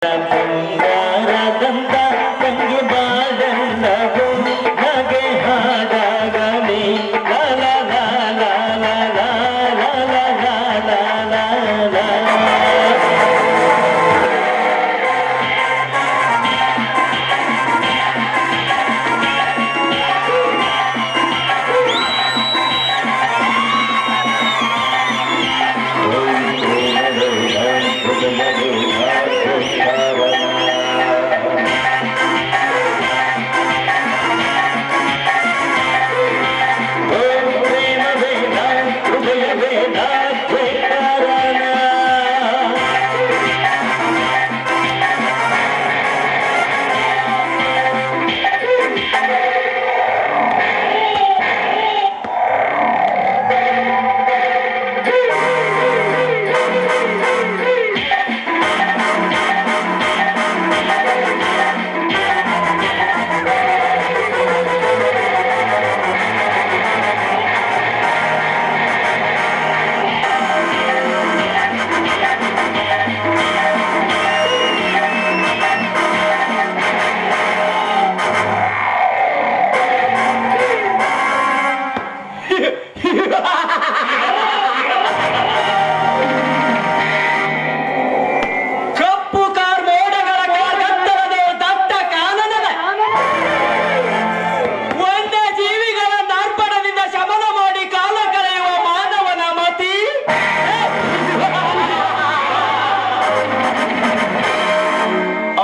ಬಂಗಾರದಂತ ತಂಗಿ ಬಾಳಲ್ಲವೋ ನಗೆ ಹಾಡಾಗಲಿ ಲಾ ಲಾ ಲಾ ಲಾ ಲಾ ಲಾ ಲಾ ಲಾ ಲಾ ಲಾ ಲಾ.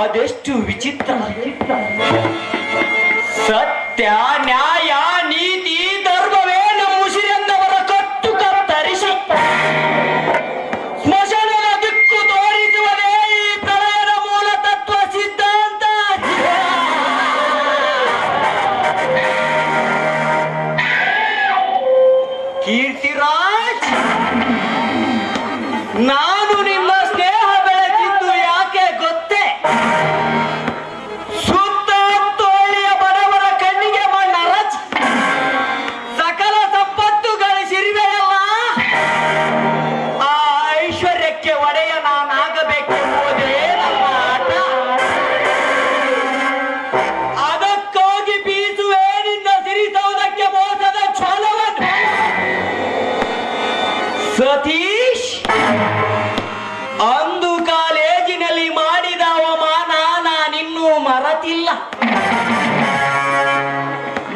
ಅದೆಷ್ಟು ವಿಚಿತ್ರ. ಸತ್ಯ, ನ್ಯಾಯ, ನೀತಿ, ಧರ್ಮವೇ ನಮ್ಮ ಉಸಿರೆಂದವರ ಕಟ್ಟು ಕತ್ತರಿಸಿ ಸ್ಮಶಾನದ ದಿಕ್ಕು ತೋರಿಸುವುದೇ ಈ ಪ್ರಳಯದ ಮೂಲ ತತ್ವ ಸಿದ್ಧಾಂತ. ಕೀರ್ತಿರಾಜ್, ನಾನು ನಿಮ್ಮ ಸ್ನೇಹ ಬೆಳೆಸಿದ್ದು ಯಾಕೆ ಗೊತ್ತೇ? ಸುತ್ತೋಳಿಯ ಬಡವರ ಕಣ್ಣಿಗೆ ಮಣ್ಣ ರಚಿ ಸಕಲ ಸಂಪತ್ತು ಗಳಿಸಿರುವೆಯಲ್ಲ, ಆ ಐಶ್ವರ್ಯಕ್ಕೆ ಒಡೆಯ ನಾನಾಗಬೇಕೆಂಬುದೇ ನಮ್ಮ ಆಟ. ಅದಕ್ಕಾಗಿ ಬೀಸುವೆ ನಿನ್ನ ಸಿರಿಸೌದಕ್ಕೆ ಮೋಸದ ಛಲವನ್ನು. ಸತೀಶ್, ಅಂದು ಕಾಲೇಜಿನಲ್ಲಿ ಮಾಡಿದ ಅವಮಾನ ನಾನಿನ್ನೂ ಮರೆತಿಲ್ಲ.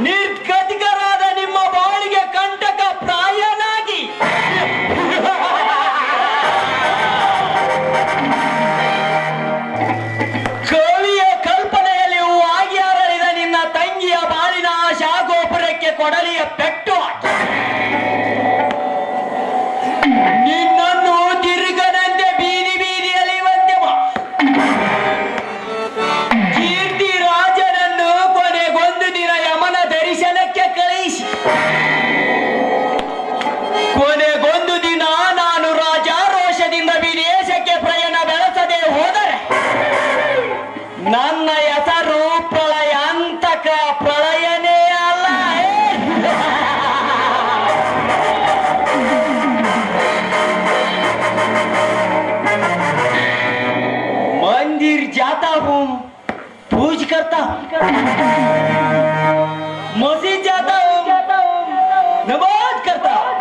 ನಿರ್ಗತಿಕರಾದ ನಿಮ್ಮ ಬಾಳಿಗೆ ಕಂಟಕ ಪ್ರಾಯನಾಗಿ ಕವಿಯ ಕಲ್ಪನೆಯಲ್ಲಿ ಆಗಿ ಅರಳಿದ ನಿನ್ನ ತಂಗಿಯ ಬಾಳಿನ ಆಶಾಗೋಪುರಕ್ಕೆ ಕೊಡಲಿಯ ಪೆಟ್ಟು ಹಾಕಿ ನಿನ್ನನ್ನು ತಿರುಗನಂತೆ ಬೀದಿ ಬೀದಿಯಲ್ಲಿ ವಂದೆ ಕೀರ್ತಿ ರಾಜನನ್ನು ಕೊನೆಗೊಂದು ದಿನ ಯಮನ ದರ್ಶನಕ್ಕೆ ಕಳುಹಿಸಿ, ಕೊನೆಗೊಂದು ದಿನ ನಾನು ರಾಜಾರೋಷದಿಂದ ವಿದೇಶಕ್ಕೆ ಪ್ರಯಾಣ ಬೆಳೆಸದೆ ಹೋದರೆ ನನ್ನ ಹೆಸರು ಪ್ರಳಯ ಅಂತಕ ಪ್ರಳಯನೇ ಅಲ್ಲ. मंदिर जाता हूँ, पूज करता हूँ, मस्जिद जाता हूँ, नमाज करता हूँ,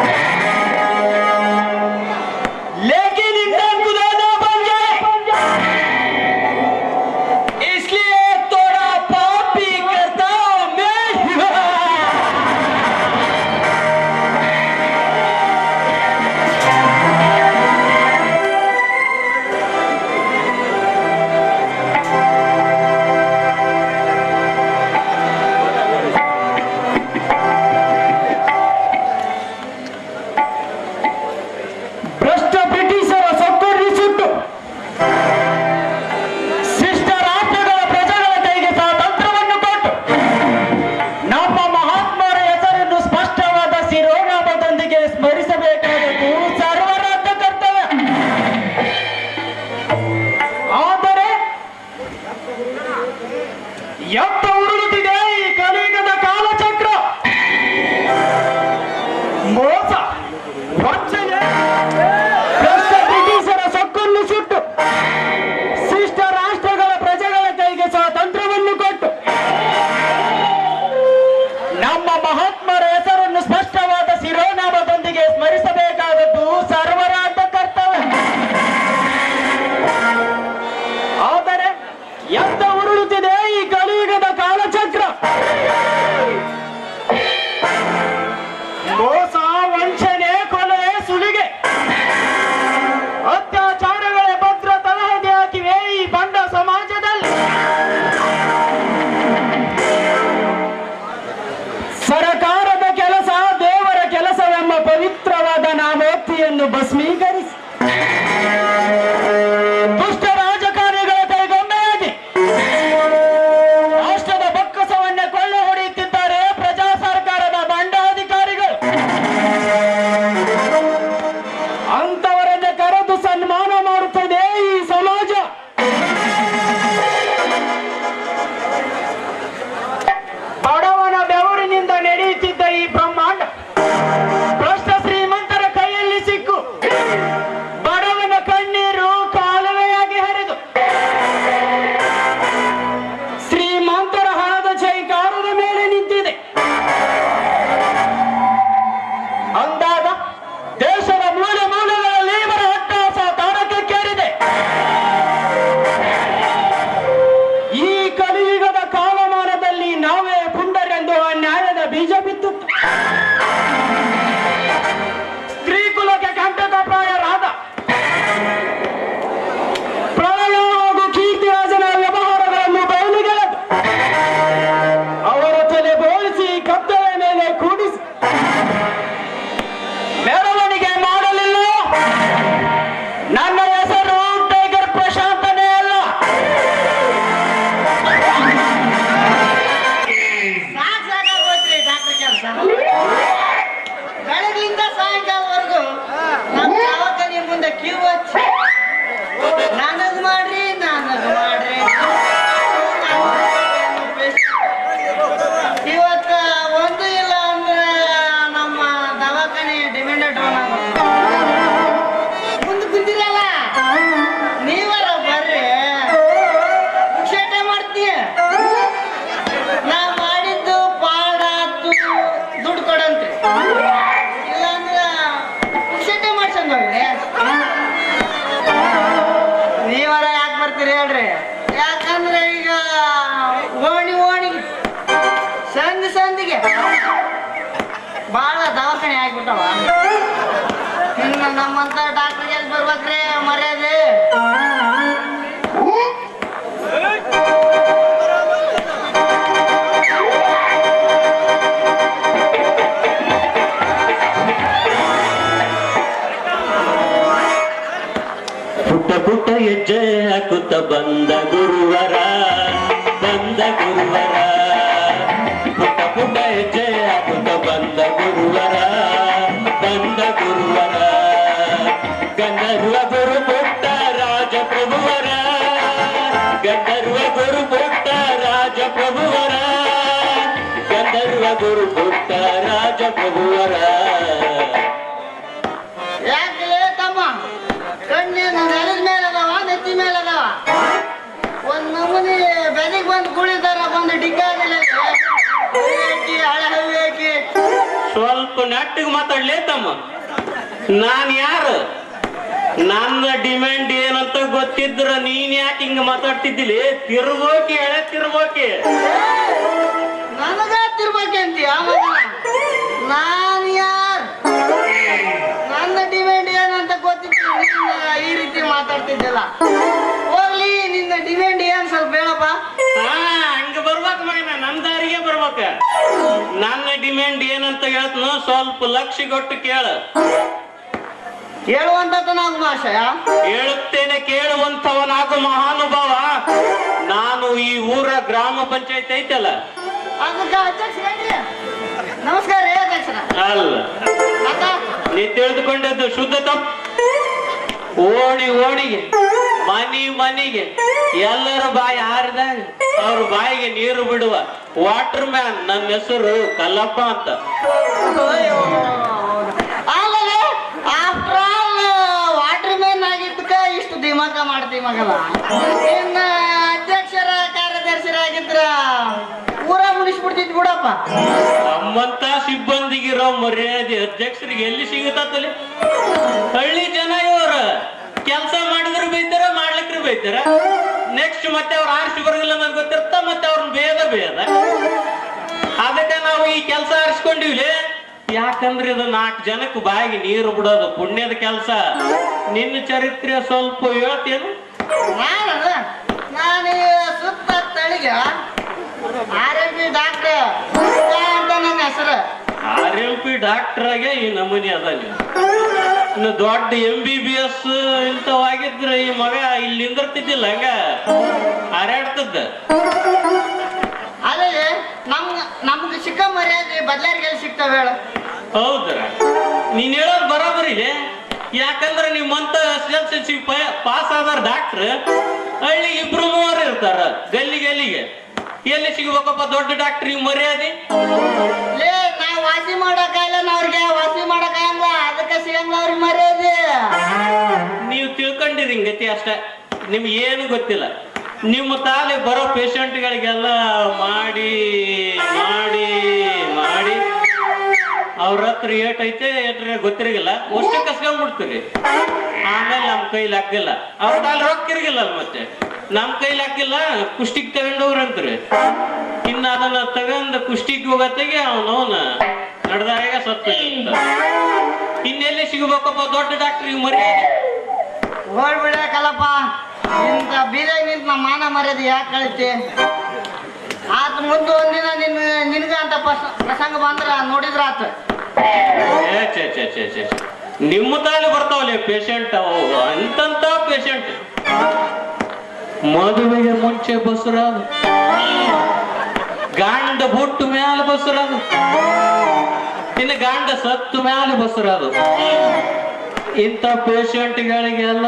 लेकिन इंसान खुदा ना बन जाए, इसलिए थोड़ा पाप भी करता हूँ मैं. ಯಾಕಂದ್ರೆ ಈಗ ಓಣಿ ಸಂದಿಗೆ ಬಹಳ ದವಾಖಾನೆ ಆಗ್ಬಿಟ್ಟವ. ಇನ್ನು ನಮ್ಮಂತ ಡಾಕ್ಟರ್ಗೆ ಎಲ್ಲಿ ಬರ್ಬೇಕ್ರಿ ಮರ್ಯಾದೆ? ಪುಟ್ಟ ಪುಟ್ಟ ಹೆಜ್ಜೆ ಹಾಕುತ್ತ ಬಂದ ಗುರುವರ ಪುಟ್ಟ ಪುಟ್ಟ ಹೆಜ್ಜೆ ಹಾಕುತ್ತ ಬಂದ ಗುರುವರ ಗಂಧರ್ವ ಗುರು ಪುಟ್ಟ ರಾಜಪ್ರಭುವರ ಗಂಧರ್ವ ಗುರು ಪುಟ್ಟ ರಾಜಪ್ರಭುವರ ಗಂಧರ್ವ ಗುರು ಪುಟ್ಟ ರಾಜಪ್ರಭುವರ. ಯಾಕೆ ತಮ್ಮ ಕಣ್ಣೇನು ನೆಲದ ಮೇಲೆ ಅದಾವ ನೆತ್ತಿ ಮೇಲೆ ಅದಾವ? ಒಂದ್ ನಮೂನಿ ಬೆದಿಗೆ ಬಂದು ಕುಳಿತಾರ, ಬಂದು ಡಿಗ್ಗಾದಿಲ್ಲ ಹಳೆ ಹವಿ ಹಾಕಿ. ಸ್ವಲ್ಪ ನೆಟ್ಟಿಗೆ ಮಾತಾಡ್ಲೇ ತಮ್ಮ. ನಾನ್ ಯಾರು? ನನ್ನ ಡಿಮ್ಯಾಂಡ್ ಏನಂತ ಗೊತ್ತಿದ್ರ ನೀನ್ ಯಾಕೆ ಹಿಂಗ ಮಾತಾಡ್ತಿದ್ದಿಲಿ? ತಿರ್ಬೋಕಿ ಎಳೆ ತಿರ್ಬೋಕಿ ನನಗ ತಿರ್ಬೇಕೆ ಅಂತೀಯ ಮಗನ? ನಾನ್ ಯಾರ್? ನನ್ನ ಡಿಮ್ಯಾಂಡ್ ಏನಂತ ಗೊತ್ತಿದ್ರು ಈ ರೀತಿ ಮಾತಾಡ್ತಿದ್ದಲ್ಲ. ಹೋಗ್ಲಿ, ನಿನ್ನ ಡಿಮ್ಯಾಂಡ್ ಏನ್ ಸ್ವಲ್ಪ ಹೇಳಪ್ಪ. ಹಂಗ ಬರ್ಬೇಕ ಮಗನ, ನನ್ ದಾರಿಗೆ ಬರ್ಬೇಕ. ನನ್ನ ಡಿಮ್ಯಾಂಡ್ ಏನಂತ ಹೇಳ್ತನು, ಸ್ವಲ್ಪ ಲಕ್ಷ ಕೊಟ್ಟು ಕೇಳ. ಹೇಳುವಂತ ನಾವು ಮಾಷಯ ಹೇಳುತ್ತೇನೆ, ಕೇಳುವಂತವನಾಗು ಮಹಾನುಭಾವ. ನಾನು ಈ ಊರ ಗ್ರಾಮ ಪಂಚಾಯತ್ ಐತಲ್ಲ, ಅದಕ್ಕೆ ಅಧ್ಯಕ್ಷ ನಮಸ್ಕಾರ ರೀ ಅಧ್ಯಕ್ಷರ. ಅಲ್ಲ ನೀ ತಿಳಿದುಕೊಂಡದ್ದು ಶುದ್ಧ ತಪ್ಪು. ಓಣಿಗೆ ಮನಿಗೆ ಎಲ್ಲರ ಬಾಯಿ ಹಾರಿದಾಗ ಅವ್ರ ಬಾಯಿಗೆ ನೀರು ಬಿಡುವ ವಾಟರ್ ಮ್ಯಾನ್. ನನ್ನ ಹೆಸರು ಕಲ್ಲಪ್ಪ ಅಂತ. ಆಮೇಲೆ ಆಫ್ಟರ್ ಆಲ್ ವಾಟರ್ ಮ್ಯಾನ್ ಆಗಿದ್ದಕ್ಕ ಇಷ್ಟು ದಿಮಾಕ ಮಾಡ್ತೀವಿ ಮಗನ. ಇನ್ನ ಅಧ್ಯಕ್ಷರ ಕಾರ್ಯದರ್ಶರಾಗಿದ್ರ ಊರ ಮುಗಿಸ್ಬಿಡ್ತಿದ್ ಬಿಡಪ್ಪ. ನಮ್ಮಂತ ಸಿಬ್ಬಂದಿಗಿರೋ ಮರ್ಯಾದೆ ಅಧ್ಯಕ್ಷರಿಗೆ ಎಲ್ಲಿ ಸಿಗುತ್ತಲ್ಲಿ? ಹಳ್ಳಿ ಜನ ಇವ್ರ ಕೆಲಸ ಮಾಡಿದ್ರು ಬೈತಾರ, ಮಾಡ್ಲಿಕ್ರು ಬೈತಾರ. ನೆಕ್ಸ್ಟ್ ಮತ್ತೆ ಅವ್ರು ಆರಿಸಿ ಬರೋದಿಲ್ಲ ನನ್ಗೆ ಗೊತ್ತಿರ್ತ, ಮತ್ತೆ ಅವ್ರನ್ನ ಬೇದ. ಅದಕ್ಕೆ ನಾವು ಈ ಕೆಲಸ ಆರಿಸ್ಕೊಂಡಿವ್ಲಿ. ಯಾಕಂದ್ರೆ ಇದು 4 ಜನಕ್ಕೆ ಬಾಯಿಗೆ ನೀರು ಬಿಡೋದು ಪುಣ್ಯದ ಕೆಲಸ. ನಿನ್ನ ಚರಿತ್ರೆ ಸ್ವಲ್ಪ ಹೇಳ್ತೇನು? ನಾನು ಸುತ್ತ ತಳಿಗೆ RMP ಡಾಕ್ಟರ್ ಅಂತ ನನ್ನ ಹೆಸರು. RMP ಡಾಕ್ಟರ್ ಆಗೆ ಈ ನಮೂನಿ ಅದ. ಇನ್ನು ದೊಡ್ಡ MBBS ಇಂಥವಾಗಿದ್ರೆ ಈ ಮಗ ಇಲ್ಲಿ ನಿಂದಿರ್ತಿದ್ದಿಲ್ಲ, ಹಂಗ ಹಾರಾಡ್ತದ. ಅದೇ ನಮ್ಗೆ ಸಿಕ್ಕ ಮರ್ಯಾದೆ ಬದಲಾರಿಗೆ ಸಿಗ್ತಾವ ಹೇಳ? ಹೌದ್ರ, ನೀನ್ ಹೇಳೋದು ಬರೋಬರಿ. ಯಾಕಂದ್ರೆ ನಿಮ್ಮಂತ SSLC ಪಾಸ್ ಆದಾರ ಡಾಕ್ಟರ್ ಹಳ್ಳಿ 2-3 ಇರ್ತಾರ. ಗಲ್ಲಿಗೆ ಎಲ್ಲಿ ಸಿಗ್ಬೇಕಪ್ಪ ದೊಡ್ಡ ಡಾಕ್ಟರ್ ಈ ಮರ್ಯಾದೆ? ಲೇ, ನಾವ್ ವಾಸಿ ಮಾಡಕ್ಕಾಗಲ್ಲ, ಅವ್ರಿಗೆ ವಾಸಿ ಮಾಡಕ್ಕಾಗಲ್ಲ, ಅದಕ್ಕೆ ಸಿಗಂಗ ಅವ್ರಿಗೆ ಮರ್ಯಾದೆ. ನೀವು ತಿಳ್ಕೊಂಡಿರಿ ಹಿಂಗತಿ ಅಷ್ಟ, ನಿಮ್ಗೆ ಏನು ಗೊತ್ತಿಲ್ಲ. ನಿಮ್ಮ ತಾಲೆ ಬರೋ ಪೇಷಂಟ್ಗಳಿಗೆಲ್ಲ ಮಾಡಿ ಅವ್ರ ಹತ್ರ ಏಟೈತೆ ಏಟ್ರೆ ಗೊತ್ತಿರಗಿಲ್ಲ, ಅಷ್ಟು ಕಸ್ಕೊಂಡ್ಬಿಡ್ತೀರಿ. ಆಮೇಲೆ ನಮ್ ಕೈಲಿ ಹಾಕಿಲ್ಲ, ಅವ್ರ ತಾಲೆ ರೊಕ್ಕ ಇರಗಿಲ್ಲ. ಮತ್ತೆ ನಮ್ ಕೈಲಿ ಹಾಕಿಲ್ಲ, ಕುಷ್ಟಿಗೆ ತಗೊಂಡವ್ರಂತ್ರಿ. ಇನ್ನ ಅದನ್ನ ತಗೊಂಡ್ ಕುಷ್ಟಿಗೆ ಹೋಗತ್ತಿಗೆ ಅವನವನ ನಡೆದಾಗ ಸತ್ತ. ಇನ್ನೆಲ್ಲಿ ಸಿಗಬೇಕಪ್ಪ ದೊಡ್ಡ ಡಾಕ್ಟ್ರಿಗೆ ಮರ್ಯಾದೆ? ಹೋಗ್ಬಿಡಕಲ್ಲಪ್ಪ, ಇಂಥ ಬೀದಾಗ ನಿಂತ ನಮ್ಮ ಮಾನ ಮರ್ಯಾದೆ ಯಾಕೆ ಕಳಿತಿ? ಆತ ಮುಂದೆ ಒಂದಿನ ನಿನ್ಗ ಅಂತ ಪ್ರಸಂಗ ಬಂದ್ರ ನೋಡಿದ್ರ ಆತ. ನಿಮ್ಮ ತಾಳಿ ಬರ್ತಾವಲ್ಲ ಪೇಷಂಟ್, ಅವು ಅಂತಂತ ಪೇಷಂಟ್. ಮದುವೆಗೆ ಮುಂಚೆ ಬಸರಾದು, ಗಾಂಡ ಬುಟ್ಟು ಮ್ಯಾಲ ಬಸರಾದು, ಇನ್ನು ಗಾಂಡ ಸತ್ತು ಮ್ಯಾಲ ಬಸರಾದು. ಇಂಥ ಪೇಷಂಟ್ಗಳಿಗೆಲ್ಲ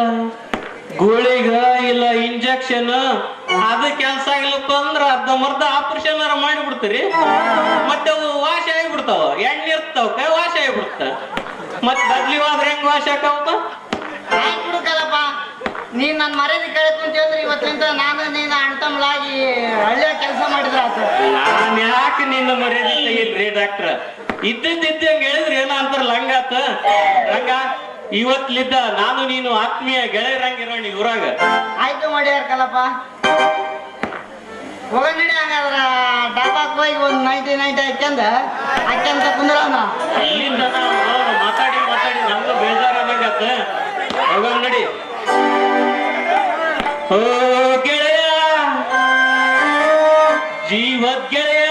ಗುಳಿಗ ಇಲ್ಲ ಇಂಜೆಕ್ಷನ್ ಅದು ಕೆಲಸ ಆಗಿಲ್ಲಪ್ಪ ಅಂದ್ರ ಅರ್ಧಮರ್ಧ ಆಪರೇಷನ್ ಮಾಡಿಬಿಡ್ತೀರಿ. ಮತ್ತೆ ಅವು ವಾಶ ಆಗಿಬಿಡ್ತಾವ, ಎಣ್ಣೆ ಇರ್ತಾವ ವಾಶ ಆಗಿಬಿಡ್ತಾವ. ಮತ್ ಬದ್ಲಿವಾದ್ರೆ ಹೆಂಗ್ ವಾಶ ಆಕಾವಪ್ಪ? ಬಿಡುಕಲ್ಲಪ್ಪ, ನೀನ್ ನನ್ ಮರ್ಯಾದೆ ಕೇಳ್ಕೊಂತಂದ್ರೆ ಇವತ್ತಿಂದ ನಾನು ನೀನು ಅಣ್ತಮ್ಲಾಗಿ ಹಳ್ಳಿಯ ಕೆಲಸ ಮಾಡಿದ್ರ ಆತ. ನಾನ್ ಯಾಕೆ ನಿನ್ನ ಮರ್ಯಾದೆ ತೆಗಿಲ್ರಿ ಡಾಕ್ಟ್ರ? ಇದ್ದಂಗ ಹೇಳಿದ್ರಿ ಏನೋ ಅಂತಾರಲ್ಲ, ಹಂಗಾತ. ಹಂಗ ಇವತ್ಲಿದ್ದ ನಾನು ನೀನು ಆತ್ಮೀಯ ಗೆಳೆಯರಂಗಿರೋಣ ಊರಾಗ. ಆಯ್ತು ಮಾಡ್ಯಾರ ಕಲ್ಲಪ್ಪ. ಹೋಗ ನಡಿ ಹಂಗಾದ್ರ ಡಾಬಾಕ್ ಹೋಗಿ ಒಂದು ನೈಂಟಿ ಹಾಕ್ಯಂತ ಕುಂದ್ರವನ. ಇಲ್ಲಿಂದ ನಾವು ಮಾತಾಡಿ ಮಾತಾಡಿ ನಮ್ದು ಬೇಜಾರಾಗತ್ತ. ಹೋಗ ನಡಿ. ಓ ಗೆಳೆಯ, ಜೀವದ್ ಗೆಳೆಯ,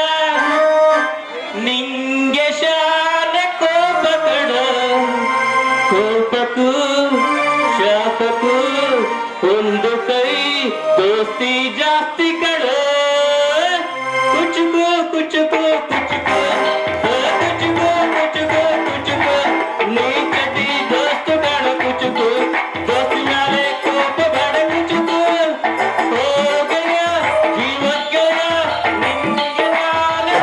ನಿಂಗೆ ಶಾಲೆ ಕೋಪ ಕಡ, ಕೋಪಕ್ಕೂ ಶಾಪಕ್ಕೂ ಒಂದು ಕೈ ದೋಸ್ತಿ ಜಾಸ್ತಿ ಕಡ. ಕುಚುಕು ಕುಚುಕು ಕುಚುಕು ಕುಚುಕು ಕುಚುಕು ಕುಚುಕು ನೀ ಕಟಿ ದೋಸ್ತು ಬೇಡ ಕುಚುಕು, ದೋಸ್ತಿ ಮ್ಯಾಲೆ ಕೋಪ ಬೇಡ ಕುಚುಕು. ಓ ಗೆಳೆಯ, ಜೀವದ್ ಗೆಳೆಯ, ನಿಂಗೆ ಶಾಲೆ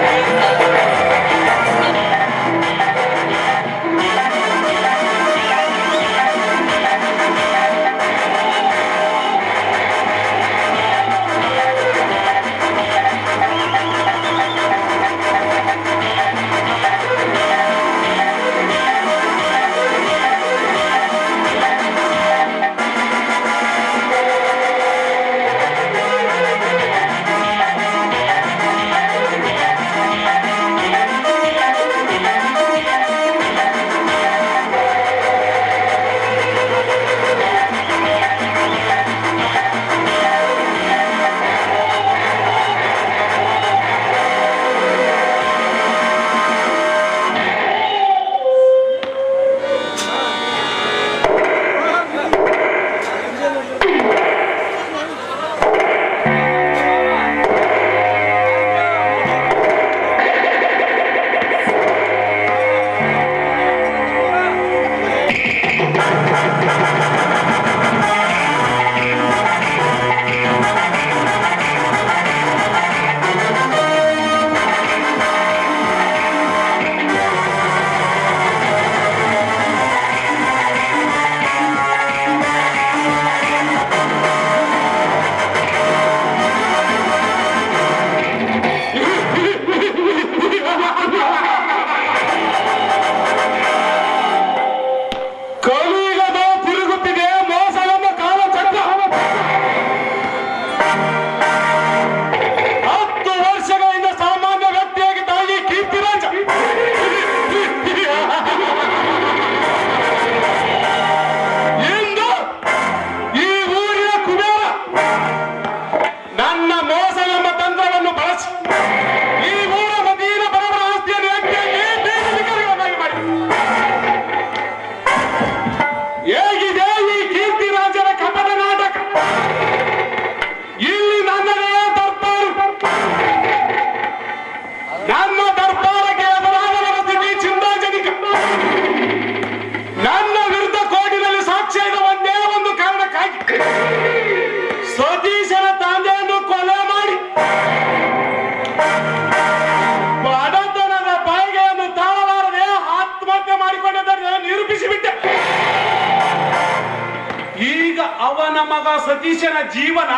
ಅವನ ಮಗ ಸತೀಶನ ಜೀವನ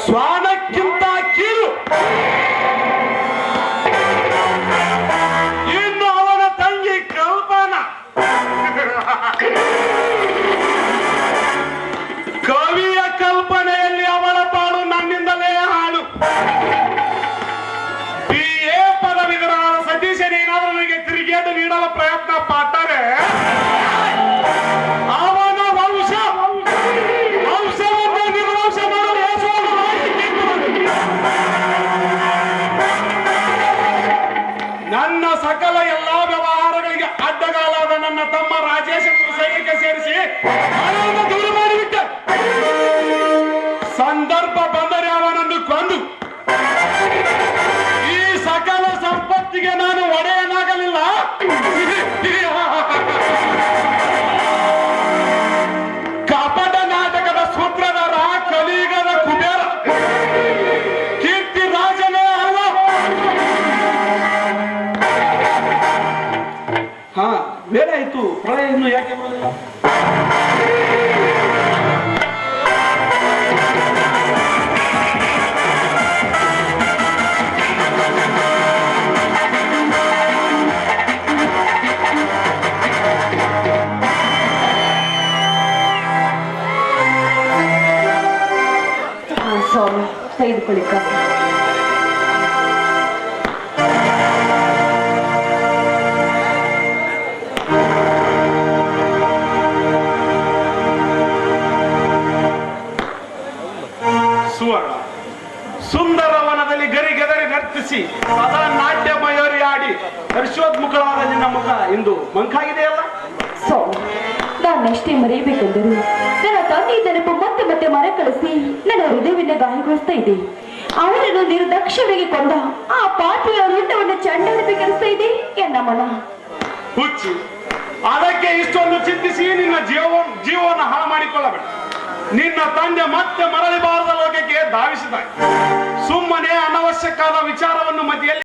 ಸ್ವಾನಕ್ಕಿಂತ ಕೀಳು. ಇನ್ನು ಅವನ ತಂಗಿ ಕಲ್ಪನಾ ಕವಿಯ ಕಲ್ಪನೆಯಲ್ಲಿ ಅವಳ ಪಾಡು ನನ್ನಿಂದಲೇ ಹಾಳು. BA ಪದವೀಧರನಾದ ಸತೀಶನೇನಾದರೂ ನನಗೆ ತಿರುಗೇಟು ನೀಡಲು ಪ್ರಯತ್ನ ಪಟ್ಟರೆ ಅವನ ವಂಶವನ್ನು ನಿರ್ವಂಶ ಮಾಡಲು ನನ್ನ ಸಕಲ ಎಲ್ಲಾ ವ್ಯವಹಾರಗಳಿಗೆ ಅಡ್ಡಗಾಲಾದ ನನ್ನ ತಮ್ಮ ರಾಜೇಶ್ ಸೈನಿಕ ಸೇರಿಸಿ ಹಣವನ್ನು ದೂರ ಮಾಡಿಬಿಟ್ಟೆ. ಸಂದರ್ಭ ಬಂದರೆ ಅವನನ್ನು ಕೊಂದು ಈ ಸಕಲ ಸಂಪತ್ತಿಗೆ ನಾನು ಒಡೆಯನಾಗಲಿಲ್ಲ. ಕಪಟ ನಾಟಕದ ಸೂತ್ರಧಾರ, ಕಲಿಯುಗದ ಕುಬೇರ, ಕೀರ್ತಿ ರಾಜನೇ ಅಲ್ಲ. ಹಾ, ಬೇರೆ ಆಯ್ತು. ಪ್ರಳಯ ಇನ್ನು ಯಾಕೆ ಬರಲಿಲ್ಲ? ತೆಗೆದುಕೊಳ್ಳಿ ಕಾಸಿ. ಸುವರ್ಣ ಸುಂದರವನದಲ್ಲಿ ಗರಿಗೆದರಿ ನರ್ತಿಸಿ ಸದಾ ನಾಟ್ಯ ಮಯೂರಿ ಆಡಿ ಹರ್ಷೋದ್ಮುಖಳಾದ ನಿನ್ನ ಮುಖ ಇಂದು ಮಂಕಾಗಿದೆಯಲ್ಲ. ಸ್ವಾಮಿ, ನಾನೆಷ್ಟೇ ಮರೆಯಬೇಕೆಂದರು ನನ್ನ ತಂದೆಯ ನೆನಪು ಮತ್ತೆ ಮತ್ತೆ ಮರಕಳಿಸಿ ನನ್ನ ಹೃದಯವನ್ನು ಗಾಯಗೊಳಿಸ್ತಾ ಇದೆ. ಅವರನ್ನು ನಿರ್ದಕ್ಷಿಣೆಗೆ ಕೊಂದ ಆ ಪಾಪಿಯ ರುಂಡವನ್ನು ಚಂಡಾಡಬೇಕೆನಿಸ್ತಾ ಇದೆ ಎನ್ನ ಮನ. ಹುಚ್ಚಿ, ಅದಕ್ಕೆ ಇಷ್ಟೊಂದು ಚಿಂತಿಸಿ ನಿನ್ನ ಜೀವವನ್ನು ಹಾಳು ಮಾಡಿಕೊಳ್ಳಬೇಡ. ನಿನ್ನ ತಂದೆ ಮತ್ತೆ ಮರಳಿ ಬಾರದ ಲೋಕಕ್ಕೆ ಧಾವಿಸಿದ. ಸುಮ್ಮನೆ ಅನವಶ್ಯಕವಾದ ವಿಚಾರವನ್ನು ಮಧ್ಯೆಯಲ್ಲಿ